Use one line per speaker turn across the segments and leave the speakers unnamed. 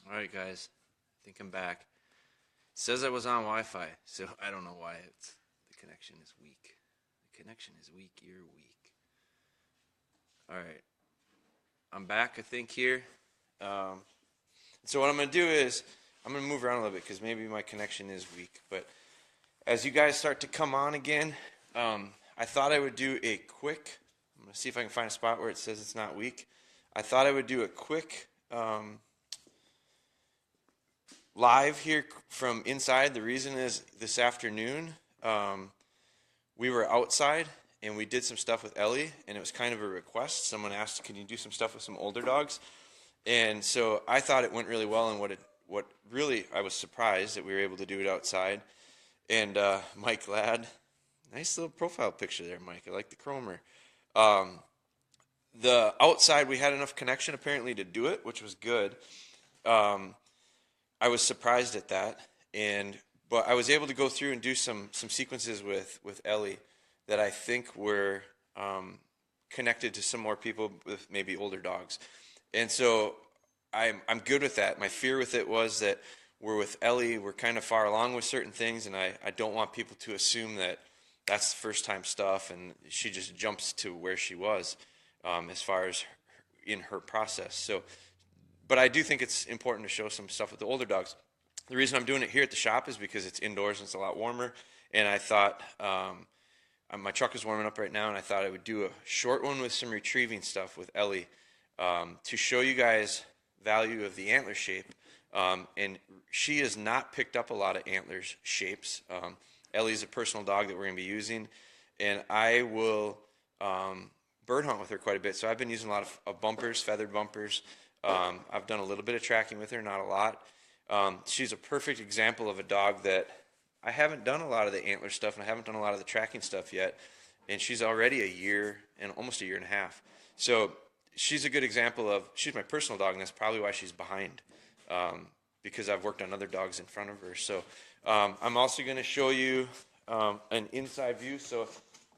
Alright guys, I think I'm back. It says I was on Wi-Fi, so I don't know why the connection is weak. The connection is weak, you're weak. Alright, I'm back I think here. So what I'm going to do is, I'm going to move around a little bit because maybe my connection is weak. But as you guys start to come on again, I thought I would do a quick, I'm going to see if I can find a spot where it says it's not weak. I thought I would do a quick live here from inside. The reason is this afternoon we were outside and we did some stuff with Ellie, and it was kind of a request. Someone asked, can you do some stuff with some older dogs? And so I thought it went really well, and what really, I was surprised that we were able to do it outside. And Mike Ladd, nice little profile picture there, Mike. I like the chromer. The outside, we had enough connection apparently to do it, which was good. I was surprised at that, but I was able to go through and do some sequences with Ellie that I think were connected to some more people with maybe older dogs. And so I'm good with that. My fear with it was that we're with Ellie, we're kind of far along with certain things, and I don't want people to assume that that's the first time stuff and she just jumps to where she was as far as in her process. So, but I do think it's important to show some stuff with the older dogs. The reason I'm doing it here at the shop is because it's indoors and it's a lot warmer, and I thought my truck is warming up right now, and I thought I would do a short one with some retrieving stuff with Ellie to show you guys value of the antler shape. And she has not picked up a lot of antlers shapes. Ellie's a personal dog that we're going to be using, and I will bird hunt with her quite a bit. So I've been using a lot of bumpers, feathered bumpers. I've done a little bit of tracking with her, not a lot. She's a perfect example of a dog that I haven't done a lot of the antler stuff, and I haven't done a lot of the tracking stuff yet, and she's already a year and almost a year and a half. So she's a good example of, she's my personal dog, and that's probably why she's behind, because I've worked on other dogs in front of her. So I'm also going to show you an inside view. So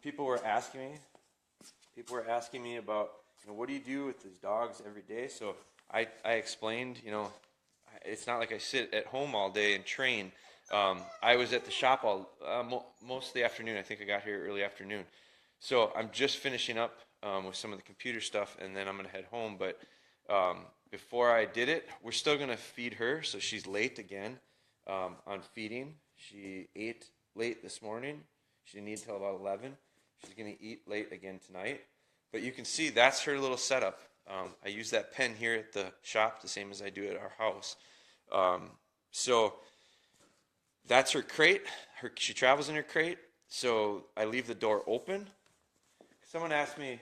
people were asking me about, what do you do with these dogs every day? So I explained, it's not like I sit at home all day and train. I was at the shop most of the afternoon. I think I got here early afternoon. So I'm just finishing up with some of the computer stuff, and then I'm going to head home. But before I did it, we're still going to feed her. So she's late again on feeding. She ate late this morning. She didn't eat until about 11. She's going to eat late again tonight. But you can see that's her little setup. I use that pen here at the shop the same as I do at our house. So that's her crate. She travels in her crate. So I leave the door open. Someone asked me,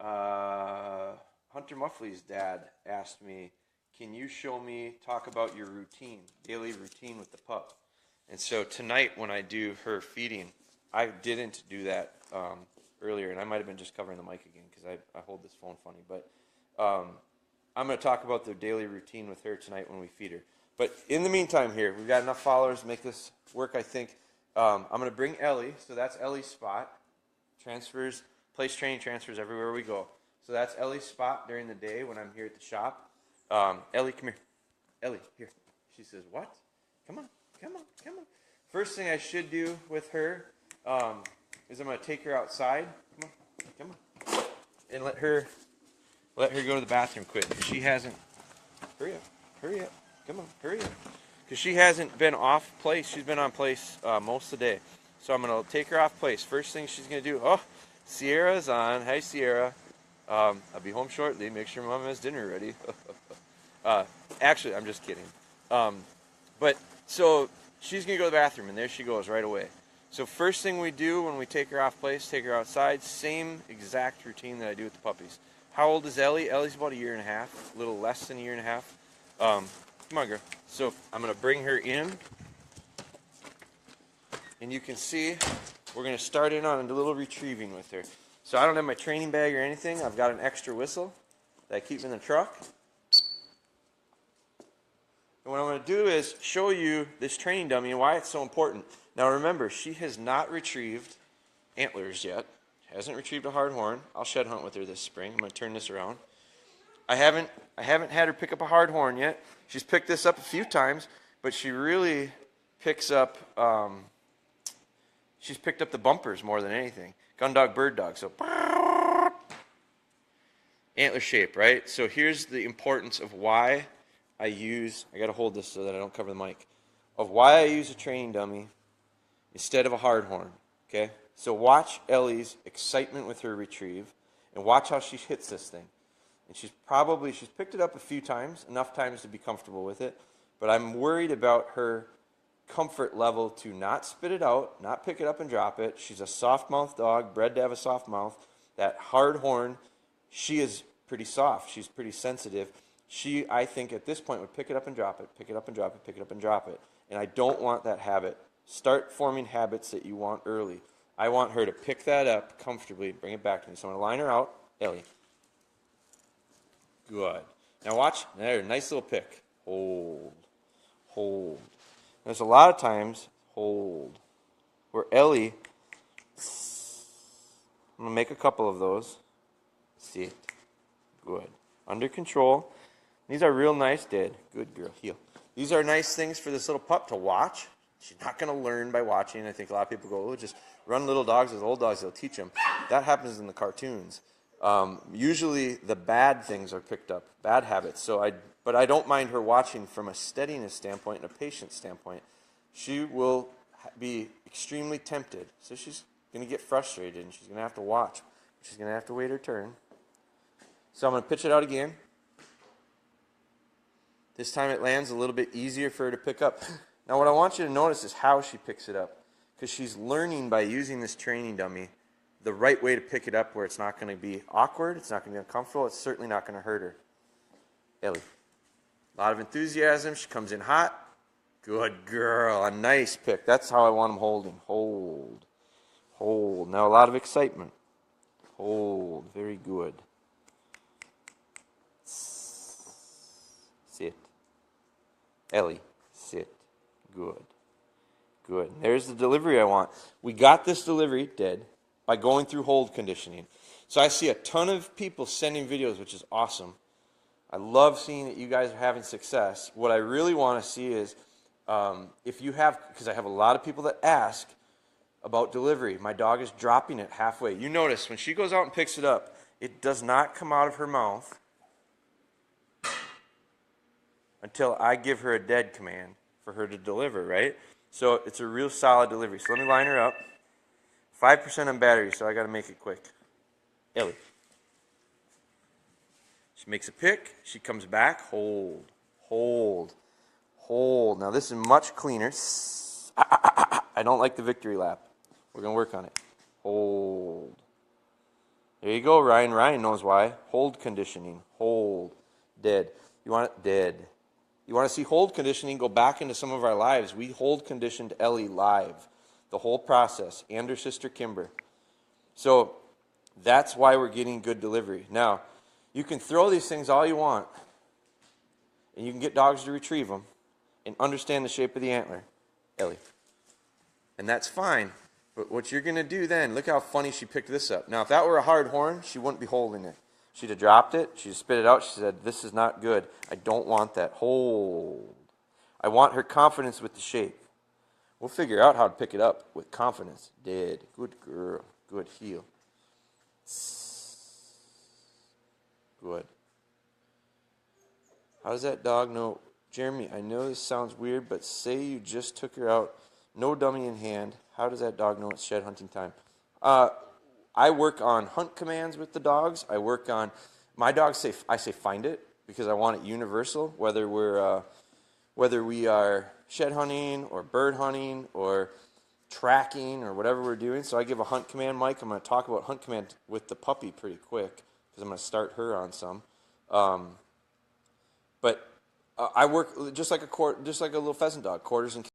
Hunter Muffley's dad asked me, can you talk about your routine, daily routine with the pup? And so tonight when I do her feeding, I didn't do that earlier, and I might have been just covering the mic again because I hold this phone funny. But I'm going to talk about the daily routine with her tonight when we feed her. But in the meantime here, we've got enough followers to make this work, I think. I'm going to bring Ellie. So that's Ellie's spot. Transfers, place training transfers everywhere we go. So that's Ellie's spot during the day when I'm here at the shop. Ellie, come here. Ellie, here. She says, what? Come on. First thing I should do with her is I'm going to take her outside. Come on. And let her go to the bathroom quick. She hasn't, hurry up. Come on, hurry up. Because she hasn't been off place. She's been on place most of the day. So I'm going to take her off place. First thing she's going to do, Sierra's on. Hi, Sierra. I'll be home shortly. Make sure Mom has dinner ready. Actually, I'm just kidding. But so she's going to go to the bathroom, and there she goes right away. So first thing we do when we take her off place, take her outside, same exact routine that I do with the puppies. How old is Ellie? Ellie's about a year and a half, a little less than a year and a half. Come on, girl. So I'm going to bring her in. And you can see we're going to start in on a little retrieving with her. So I don't have my training bag or anything. I've got an extra whistle that I keep in the truck. And what I'm going to do is show you this training dummy and why it's so important. Now remember, she has not retrieved antlers yet. Hasn't retrieved a hard horn. I'll shed hunt with her this spring. I'm going to turn this around. I haven't I haven't had her pick up a hard horn yet. She's picked this up a few times, but she really picks up, she's picked up the bumpers more than anything. Gun dog, bird dog. So antler shape, right? So here's the importance of why I got to hold this so that I don't cover the mic, of why I use a training dummy instead of a hard horn, okay? So watch Ellie's excitement with her retrieve, and watch how she hits this thing. And she's picked it up a few times, enough times to be comfortable with it, but I'm worried about her comfort level to not spit it out, not pick it up and drop it. She's a soft-mouthed dog, bred to have a soft mouth. That hard horn, she is pretty soft. She's pretty sensitive. She, I think, at this point would pick it up and drop it, pick it up and drop it, pick it up and drop it. And I don't want that habit. Start forming habits that you want early. I want her to pick that up comfortably, bring it back to me. So I'm going to line her out. Ellie. Good. Now watch. There, nice little pick. Hold. Hold. There's a lot of times, hold, where Ellie, I'm going to make a couple of those. See. Good. Under control. These are real nice, Dad. Good girl. Heel. These are nice things for this little pup to watch. She's not going to learn by watching. I think a lot of people go, oh, just run little dogs as old dogs, they'll teach them. That happens in the cartoons. Usually the bad things are picked up, bad habits. But I don't mind her watching from a steadiness standpoint and a patience standpoint. She will be extremely tempted. So she's going to get frustrated, and she's going to have to watch. She's going to have to wait her turn. So I'm going to pitch it out again. This time it lands a little bit easier for her to pick up. Now what I want you to notice is how she picks it up, because she's learning by using this training dummy the right way to pick it up where it's not going to be awkward, it's not going to be uncomfortable, it's certainly not going to hurt her. Ellie. A lot of enthusiasm. She comes in hot. Good girl. A nice pick. That's how I want them holding. Hold. Hold. Now a lot of excitement. Hold. Very good. Sit. Ellie. Sit. Good. Good. There's the delivery I want. We got this delivery, Dead, by going through hold conditioning. So I see a ton of people sending videos, which is awesome. I love seeing that you guys are having success. What I really want to see is if you have, because I have a lot of people that ask about delivery. My dog is dropping it halfway. You notice when she goes out and picks it up, it does not come out of her mouth until I give her a dead command for her to deliver, right? So it's a real solid delivery. So let me line her up. 5% on battery, so I got to make it quick. Ellie. She makes a pick. She comes back. Hold. Hold. Hold. Now this is much cleaner. I don't like the victory lap. We're going to work on it. Hold. There you go, Ryan. Ryan knows why. Hold conditioning. Hold. Dead. You want it? Dead. You want to see hold conditioning? Go back into some of our lives. We hold conditioned Ellie live. The whole process. And her sister Kimber. So that's why we're getting good delivery. Now, you can throw these things all you want, and you can get dogs to retrieve them and understand the shape of the antler, Ellie. And that's fine. But what you're going to do then, look how funny she picked this up. Now, if that were a hard horn, she wouldn't be holding it. She'd have dropped it. She'd have spit it out. She said, this is not good. I don't want that. Hold. I want her confidence with the shape. We'll figure out how to pick it up with confidence. Dead. Good girl. Good heel. Good. How does that dog know? Jeremy, I know this sounds weird, but say you just took her out, no dummy in hand. How does that dog know it's shed hunting time? I work on hunt commands with the dogs. I work on, my dogs I say find it, because I want it universal, whether we are shed hunting or bird hunting or tracking or whatever we're doing. So I give a hunt command, Mike. I'm going to talk about hunt command with the puppy pretty quick, because I'm going to start her on some. But I work just like a little pheasant dog, quarters and